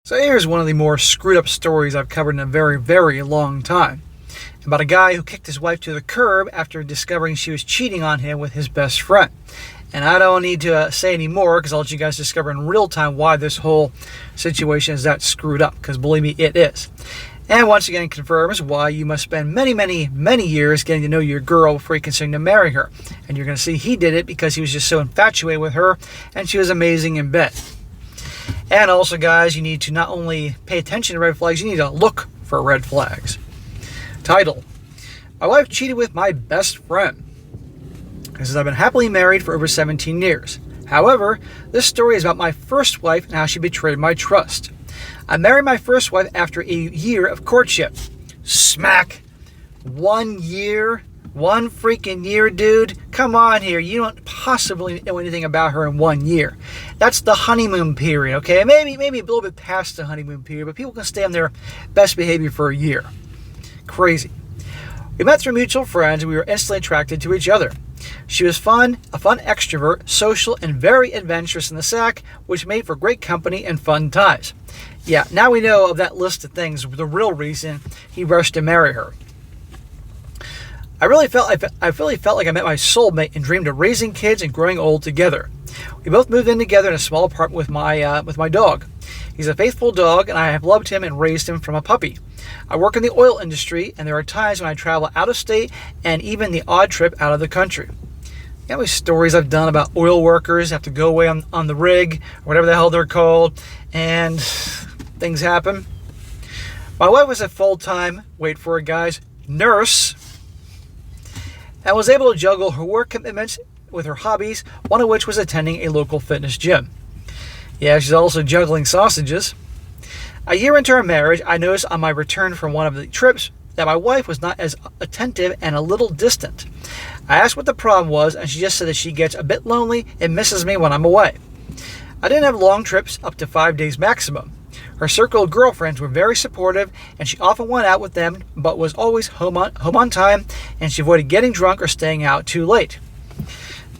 So here's one of the more screwed up stories I've covered in a very, very long time. About a guy who kicked his wife to the curb after discovering she was cheating on him with his best friend. And I don't need to say any more because I'll let you guys discover in real time why this whole situation is that screwed up, because believe me, it is. And once again confirms why you must spend many, many, many years getting to know your girl before you consider to marry her. And you're going to see he did it because he was just so infatuated with her and she was amazing in bed. And also, guys, you need to not only pay attention to red flags, you need to look for red flags. Title: My wife cheated with my best friend. This is, I've been happily married for over 17 years. However, this story is about my first wife and how she betrayed my trust. I married my first wife after a year of courtship. Smack! 1 year? 1 freaking year, dude? Come on here. You don't possibly know anything about her in 1 year. That's the honeymoon period, okay? Maybe a little bit past the honeymoon period, but people can stay on their best behavior for a year. Crazy. We met through mutual friends and we were instantly attracted to each other. She was a fun extrovert, social, and very adventurous in the sack, which made for great company and fun times. Yeah, now we know of that list of things, the real reason he rushed to marry her. I really felt like I met my soulmate and dreamed of raising kids and growing old together. We both moved in together in a small apartment with my dog. He's a faithful dog, and I have loved him and raised him from a puppy. I work in the oil industry, and there are times when I travel out of state and even the odd trip out of the country. You know how many stories I've done about oil workers have to go away on the rig, or whatever the hell they're called, and things happen. My wife was a full-time, wait for it guys, nurse, and was able to juggle her work commitments with her hobbies, one of which was attending a local fitness gym. Yeah, she's also juggling sausages. A year into our marriage, I noticed on my return from one of the trips that my wife was not as attentive and a little distant. I asked what the problem was, and she just said that she gets a bit lonely and misses me when I'm away. I didn't have long trips, up to 5 days maximum. Her circle of girlfriends were very supportive, and she often went out with them, but was always home on time, and she avoided getting drunk or staying out too late.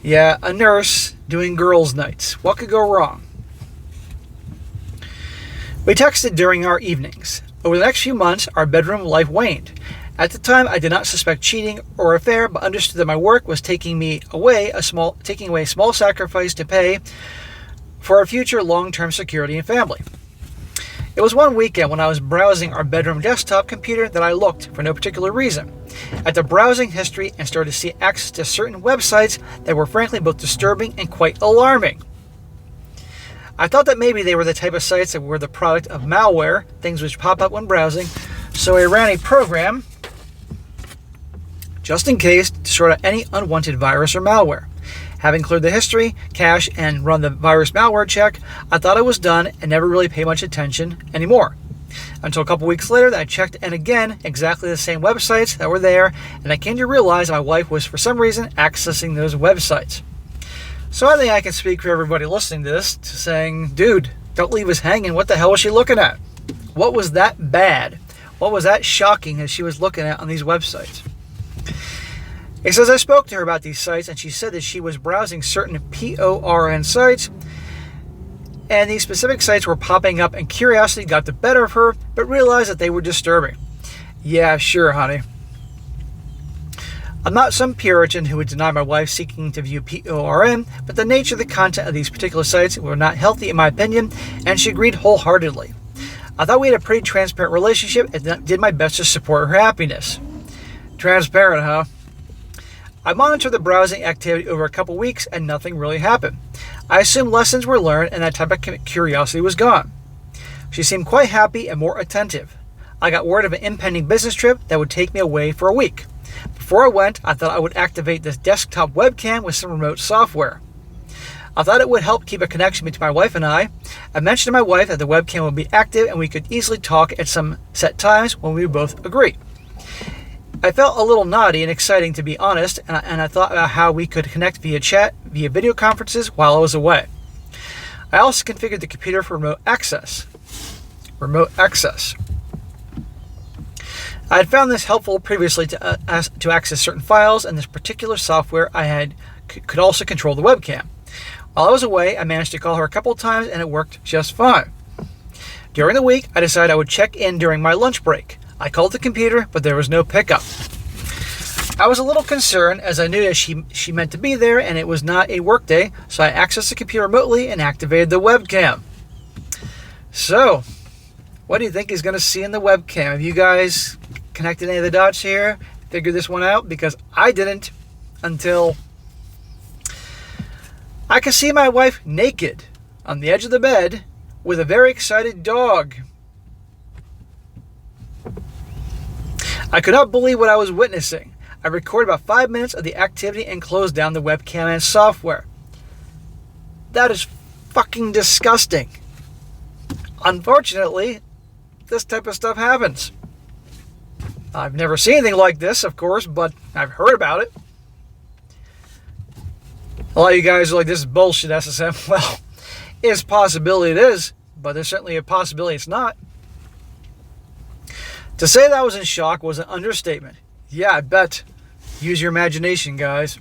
Yeah, a nurse doing girls' nights. What could go wrong? We texted during our evenings. Over the next few months, our bedroom life waned. At the time, I did not suspect cheating or affair, but understood that my work was taking away a small sacrifice to pay for our future long-term security and family. It was one weekend when I was browsing our bedroom desktop computer that I looked, for no particular reason, at the browsing history and started to see access to certain websites that were frankly both disturbing and quite alarming. I thought that maybe they were the type of sites that were the product of malware, things which pop up when browsing, so I ran a program just in case to sort out any unwanted virus or malware. Having cleared the history, cache, and run the virus malware check, I thought I was done and never really paid much attention anymore. Until a couple weeks later, I checked, and again, exactly the same websites that were there, and I came to realize my wife was, for some reason, accessing those websites. So I think I can speak for everybody listening to this, to saying, dude, don't leave us hanging. What the hell was she looking at? What was that bad? What was that shocking that she was looking at on these websites? It says I spoke to her about these sites, and she said that she was browsing certain PORN sites, and these specific sites were popping up, and curiosity got the better of her, but realized that they were disturbing. Yeah, sure, honey. I'm not some Puritan who would deny my wife seeking to view PORN, but the nature of the content of these particular sites were not healthy in my opinion, and she agreed wholeheartedly. I thought we had a pretty transparent relationship and did my best to support her happiness. Transparent, huh? I monitored the browsing activity over a couple weeks and nothing really happened. I assumed lessons were learned and that type of curiosity was gone. She seemed quite happy and more attentive. I got word of an impending business trip that would take me away for a week. Before I went, I thought I would activate this desktop webcam with some remote software. I thought it would help keep a connection between my wife and I. I mentioned to my wife that the webcam would be active and we could easily talk at some set times when we would both agree. I felt a little naughty and exciting, to be honest, and I thought about how we could connect via chat, via video conferences while I was away. I also configured the computer for remote access. I had found this helpful previously to access certain files, and this particular software could also control the webcam. While I was away, I managed to call her a couple of times, and it worked just fine. During the week, I decided I would check in during my lunch break. I called the computer, but there was no pickup. I was a little concerned as I knew that she meant to be there and it was not a work day, so I accessed the computer remotely and activated the webcam. So, what do you think he's going to see in the webcam? Have you guys connected any of the dots here? Figured this one out? Because I didn't until I could see my wife naked on the edge of the bed with a very excited dog. I could not believe what I was witnessing. I recorded about 5 minutes of the activity and closed down the webcam and software. That is fucking disgusting. Unfortunately, this type of stuff happens. I've never seen anything like this, of course, but I've heard about it. A lot of you guys are like, this is bullshit, SSM. Well, it's a possibility it is, but there's certainly a possibility it's not. To say that I was in shock was an understatement. Yeah, I bet. Use your imagination, guys.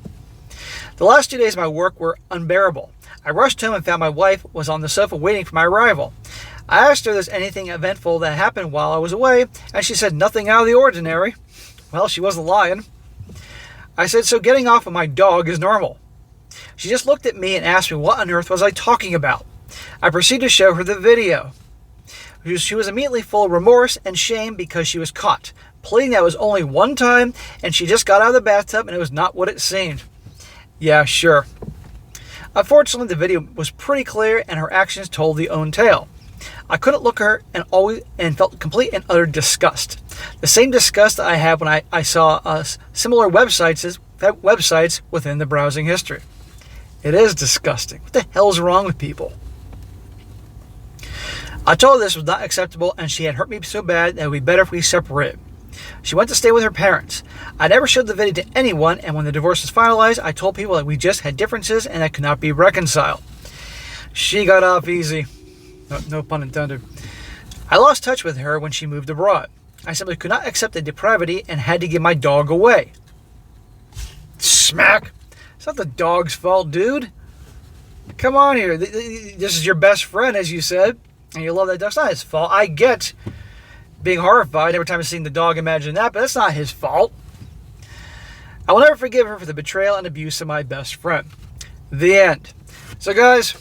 The last 2 days of my work were unbearable. I rushed home and found my wife was on the sofa waiting for my arrival. I asked her if there's anything eventful that happened while I was away, and she said nothing out of the ordinary. Well, she wasn't lying. I said, so getting off of my dog is normal. She just looked at me and asked me what on earth was I talking about. I proceeded to show her the video. She was immediately full of remorse and shame because she was caught, pleading that it was only one time and she just got out of the bathtub and it was not what it seemed. Yeah, sure. Unfortunately, the video was pretty clear and her actions told the own tale. I couldn't look at her and felt complete and utter disgust. The same disgust that I had when I saw similar websites within the browsing history. It is disgusting. What the hell is wrong with people? I told her this was not acceptable and she had hurt me so bad that it would be better if we separated. She went to stay with her parents. I never showed the video to anyone, and when the divorce was finalized, I told people that we just had differences and that could not be reconciled. She got off easy. No pun intended. I lost touch with her when she moved abroad. I simply could not accept the depravity and had to give my dog away. Smack! It's not the dog's fault, dude. Come on here. This is your best friend, as you said, and you love that dog. It's not his fault. I get being horrified every time I've seen the dog imagine that, but that's not his fault. I will never forgive her for the betrayal and abuse of my best friend. The end. So, guys,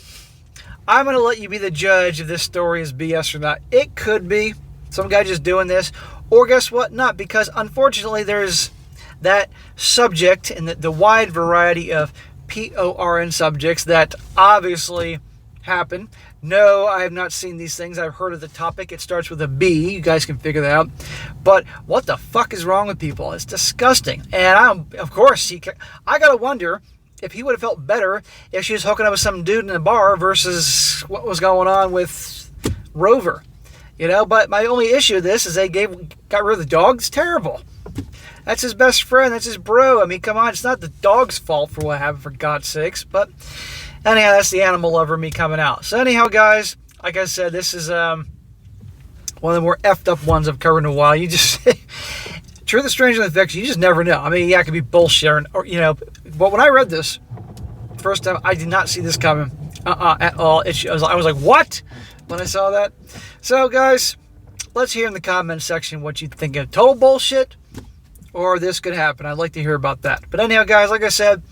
I'm going to let you be the judge if this story is BS or not. It could be some guy just doing this, or guess what? Not, because unfortunately there's that subject and the wide variety of PORN subjects that obviously happen. No, I have not seen these things. I've heard of the topic. It starts with a B. You guys can figure that out. But what the fuck is wrong with people? It's disgusting. And of course, I got to wonder if he would have felt better if she was hooking up with some dude in a bar versus what was going on with Rover. You know, but my only issue with this is they got rid of the dog. It's terrible. That's his best friend. That's his bro. I mean, come on. It's not the dog's fault for what happened, for God's sakes. But anyhow, that's the animal lover me coming out. So anyhow, guys, like I said, this is one of the more effed up ones I've covered in a while. You just, truth is stranger than fiction. You just never know. I mean, yeah, it could be bullshit, or you know. But when I read this first time, I did not see this coming at all. I was like, what? When I saw that. So, guys, let's hear in the comment section what you think of total bullshit, or this could happen. I'd like to hear about that. But anyhow, guys, like I said,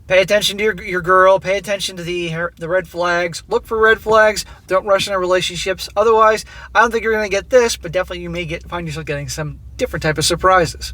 pay attention to your girl. Pay attention to the red flags. Look for red flags. Don't rush into relationships. Otherwise, I don't think you're going to get this, but definitely you may find yourself getting some different type of surprises.